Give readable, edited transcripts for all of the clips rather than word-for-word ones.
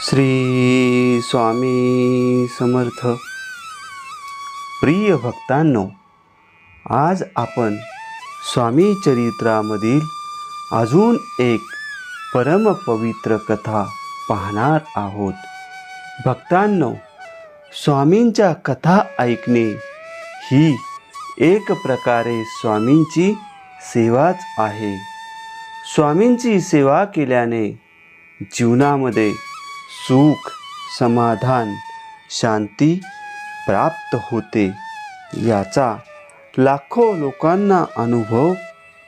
श्री स्वामी समर्थ. प्रिय भक्तांनो, आज आपण स्वामी चरित्रामधील अजून एक परमपवित्र कथा पाहणार आहोत. भक्तांनो, स्वामींच्या कथा ऐकणे ही एक प्रकारे स्वामींची सेवाच आहे. स्वामींची सेवा केल्याने जीवनामध्ये सुख, समाधान, शांती प्राप्त होते. याचा लाखो लोकांना अनुभव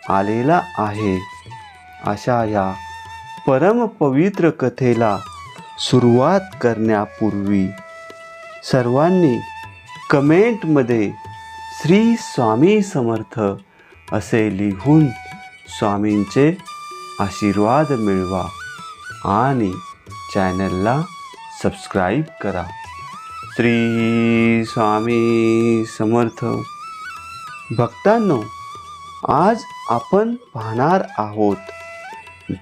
आलेला आहे. अशा या परमपवित्र कथेला सुरुवात करण्यापूर्वी सर्वांनी कमेंटमध्ये श्री स्वामी समर्थ असे लिहून स्वामींचे आशीर्वाद मिळवा आणि चॅनलला सबस्क्राईब करा. श्री स्वामी समर्थ. भक्तांनो, आज आपण पाहणार आहोत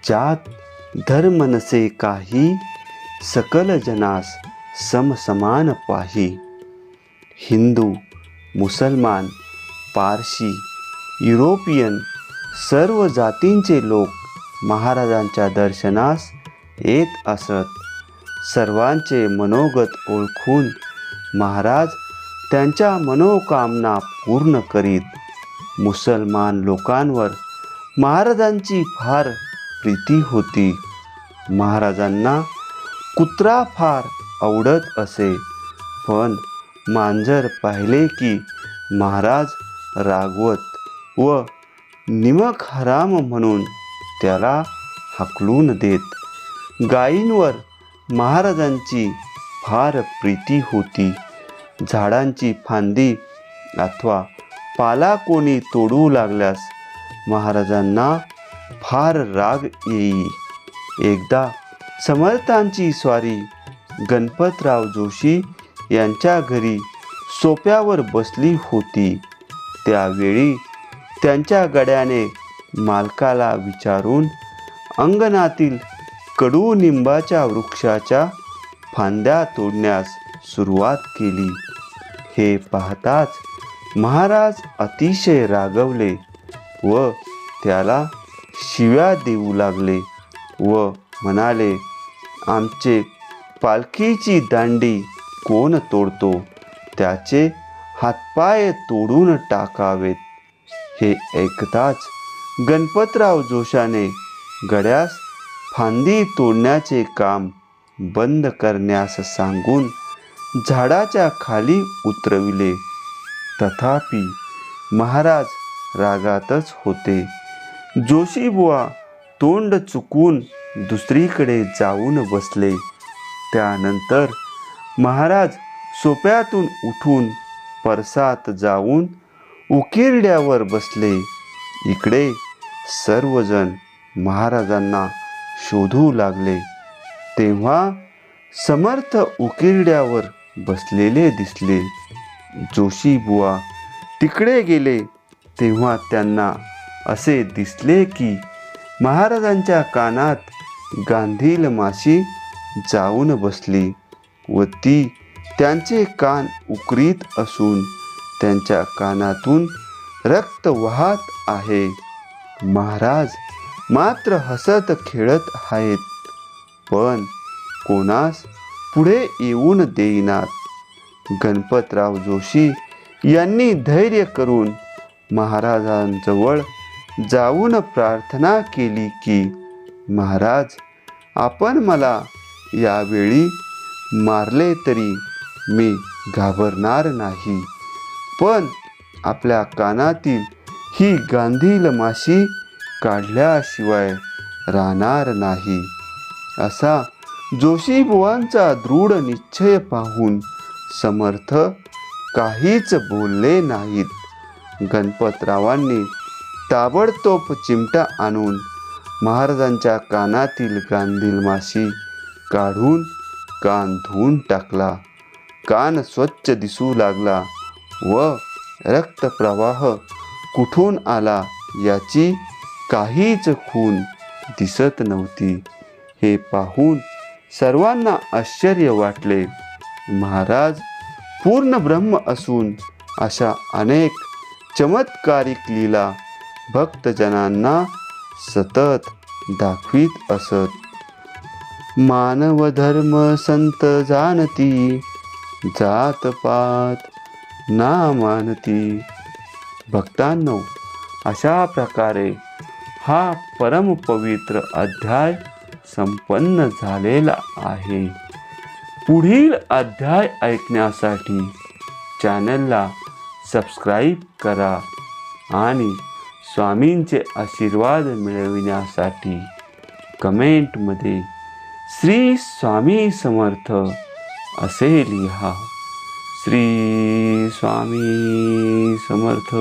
ज्यात धर्म नसे काही, सकल जनास समसमान पाही. हिंदू, मुसलमान, पारशी, युरोपियन सर्व जातींचे लोक महाराजांच्या दर्शनास येत असत. सर्वांचे मनोगत ओळखून महाराज त्यांच्या मनोकामना पूर्ण करीत. मुसलमान लोकांवर महाराजांची फार प्रीती होती. महाराजांना कुत्रा फार आवडत असे, पण मांजर पाहिले की महाराज रागवत व निमक हराम म्हणून त्याला हाकलून देत. गायींवर महाराजांची फार प्रीती होती. झाडांची फांदी अथवा पाला कोणी तोडू लागल्यास महाराजांना फार राग येई. एकदा समर्थांची स्वारी गणपतराव जोशी यांच्या घरी सोप्यावर बसली होती. त्यावेळी त्यांच्या गड्याने मालकाला विचारून अंगणातील कडुनिंबाच्या वृक्षाच्या फांद्या तोडण्यास सुरुवात केली. हे पाहताच महाराज अतिशय रागवले व त्याला शिव्या देऊ लागले व म्हणाले, आमचे पालखीची दांडी कोण तोडतो, त्याचे हातपाय तोडून टाकावेत. हे ऐकताच गणपतराव जोशाने गड्यास फांदी तोडण्याचे काम बंद करण्यास सांगून झाडाच्या खाली उतरविले. तथापि महाराज रागातच होते. जोशीबुवा तोंड चुकून दुसरीकडे जाऊन बसले. त्यानंतर महाराज सोप्यातून उठून परसात जाऊन उकिरड्यावर बसले. इकडे सर्वजण महाराजांना शोधू लागले. तेव्हा समर्थ उकिरड्यावर बसलेले दिसले. जोशीबुवा तिकडे गेले तेव्हा त्यांना असे दिसले की महाराजांच्या कानात गांधील माशी जाऊन बसली व ती त्यांचे कान उकरीत असून त्यांच्या कानातून रक्त वाहत आहे. महाराज मात्र हसत खेळत आहेत, पण कोणास पुढे येऊन देईनात. गणपतराव जोशी यांनी धैर्य करून महाराजांजवळ जाऊन प्रार्थना केली की महाराज, आपण मला यावेळी मारले तरी मी घाबरणार नाही, पण आपल्या कानातील ही गांधील माशी काढल्याशिवाय राहणार नाही. असा जोशीबुवांचा दृढ निश्चय पाहून समर्थ काहीच बोलले नाहीत. गणपतरावांनी ताबडतोब चिमटा आणून महाराजांच्या कानातील गांधील माशी काढून कान धुवून टाकला. कान स्वच्छ दिसू लागला व रक्तप्रवाह कुठून आला याची काहीच खूण दिसत नव्हती. हे पाहून सर्वांना आश्चर्य वाटले. महाराज पूर्ण ब्रह्म असून अशा अनेक चमत्कारिक लीला भक्तजनांना सतत दाखवीत असत. मानव धर्म संत जाणती, जात पात ना मानती. भक्तांनो, अशा प्रकारे हा परमपवित्र अध्याय संपन्न झालेला आहे. पुढील अध्याय ऐकण्यासाठी चॅनलला सबस्क्राईब करा आणि स्वामींचे आशीर्वाद मिळविण्यासाठी कमेंटमध्ये श्री स्वामी समर्थ असे लिहा. श्री स्वामी समर्थ.